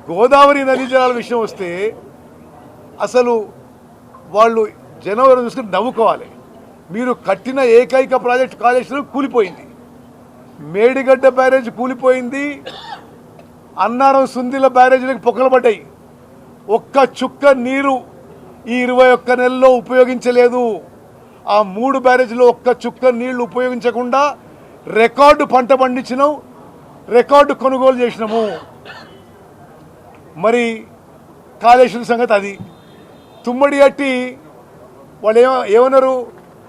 గోదావరి నదీ జలాల విషయం వస్తే అసలు వాళ్ళు జనవరి చూసుకుని నవ్వుకోవాలి. మీరు కట్టిన ఏకైక ప్రాజెక్టు కాళేశ్వరం కూలిపోయింది, మేడిగడ్డ బ్యారేజ్ కూలిపోయింది, అన్నారం సుందిల బ్యారేజీలకు పొక్కలు పడ్డాయి. ఒక్క చుక్క నీరు ఈ 21 నెలల్లో ఉపయోగించలేదు. ఆ 3 బ్యారేజీలో ఒక్క చుక్క నీళ్లు ఉపయోగించకుండా రికార్డు పంట పండించినాం, రికార్డు కొనుగోలు చేసినాము. మరి కాళేశ్వరం సంగతి అది. తుమ్మడి అట్టి వాళ్ళు ఏమన్నారు,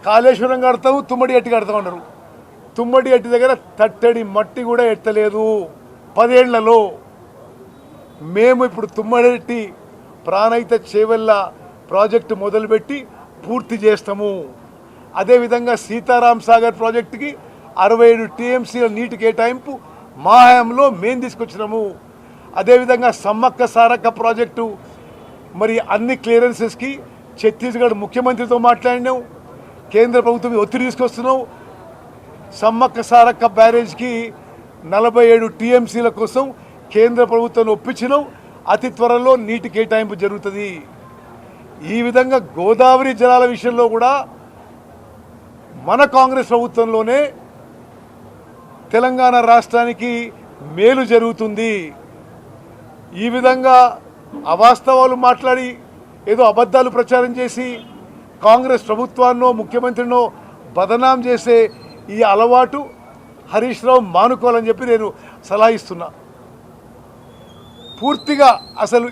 కాళేశ్వరం కడతాము తుమ్మడి అట్టి కడతామన్నారు. తుమ్మడి అట్టి దగ్గర తట్టడి మట్టి కూడా ఎత్తలేదు 10 ఏళ్లలో. మేము ఇప్పుడు తుమ్మడి అట్టి ప్రాణహిత చేవెళ్ళ ప్రాజెక్టు మొదలుపెట్టి పూర్తి చేస్తాము. అదేవిధంగా సీతారాం సాగర్ ప్రాజెక్టుకి 67 టీఎంసీల నీటి కేటాయింపు మా హయాంలో మేము తీసుకొచ్చినాము. అదేవిధంగా సమ్మక్క సారక్క ప్రాజెక్టు మరి అన్ని క్లియరెన్సెస్కి ఛత్తీస్గఢ్ ముఖ్యమంత్రితో మాట్లాడినాం, కేంద్ర ప్రభుత్వం ఒత్తిడి తీసుకొస్తున్నాం. సమ్మక్క సారక్క బ్యారేజ్కి 47 టీఎంసీల కోసం కేంద్ర ప్రభుత్వాన్ని ఒప్పించినాం. అతి త్వరలో నీటి కేటాయింపు జరుగుతుంది. ఈ విధంగా గోదావరి జలాల విషయంలో కూడా మన కాంగ్రెస్ ప్రభుత్వంలోనే తెలంగాణ రాష్ట్రానికి మేలు జరుగుతుంది. ఈ విధంగా అవాస్తవాలు మాట్లాడి ఏదో అబద్ధాలు ప్రచారం చేసి కాంగ్రెస్ ప్రభుత్వాన్నో ముఖ్యమంత్రినో బదనాం చేసే ఈ అలవాటు హరీష్ రావు మానుకోవాలని చెప్పి నేను సలహా ఇస్తున్నా. పూర్తిగా అసలు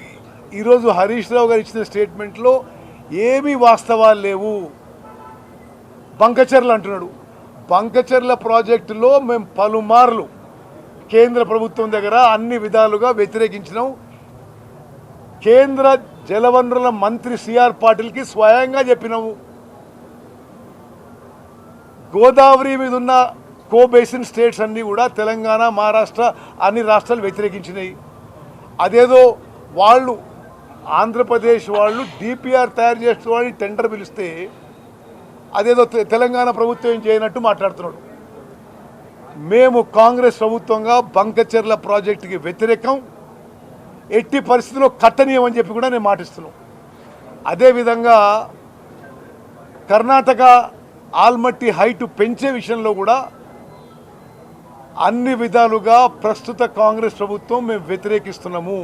ఈరోజు హరీష్ రావు గారు ఇచ్చిన స్టేట్మెంట్లో ఏమీ వాస్తవాలు లేవు. బంకచర్ల అంటున్నాడు. బంకచర్ల ప్రాజెక్టులో మేము పలుమార్లు కేంద్ర ప్రభుత్వం దగ్గర అన్ని విధాలుగా వ్యతిరేకించినాం. కేంద్ర జలవనరుల మంత్రి సిఆర్ పాటిల్కి స్వయంగా చెప్పినాము. గోదావరి మీద ఉన్న కో బేసిన్ స్టేట్స్ అన్నీ కూడా తెలంగాణ, మహారాష్ట్ర అన్ని రాష్ట్రాలు వ్యతిరేకించినాయి. అదేదో వాళ్ళు ఆంధ్రప్రదేశ్ వాళ్ళు డిపిఆర్ తయారు చేసిన వాళ్ళని టెండర్ పిలిస్తే అదేదో తెలంగాణ ప్రభుత్వం ఏం చేయనట్టు మాట్లాడుతున్నాడు. మేము కాంగ్రెస్ ప్రభుత్వంగా బంకచర్ల ప్రాజెక్టుకి వ్యతిరేకం, ఎట్టి పరిస్థితుల్లో కట్టనీయమని చెప్పి కూడా నేను మాటిస్తున్నాను. అదేవిధంగా కర్ణాటక ఆల్మట్టి హైటు పెంచే విషయంలో కూడా అన్ని విధాలుగా ప్రస్తుత కాంగ్రెస్ ప్రభుత్వం మేము వ్యతిరేకిస్తున్నాము.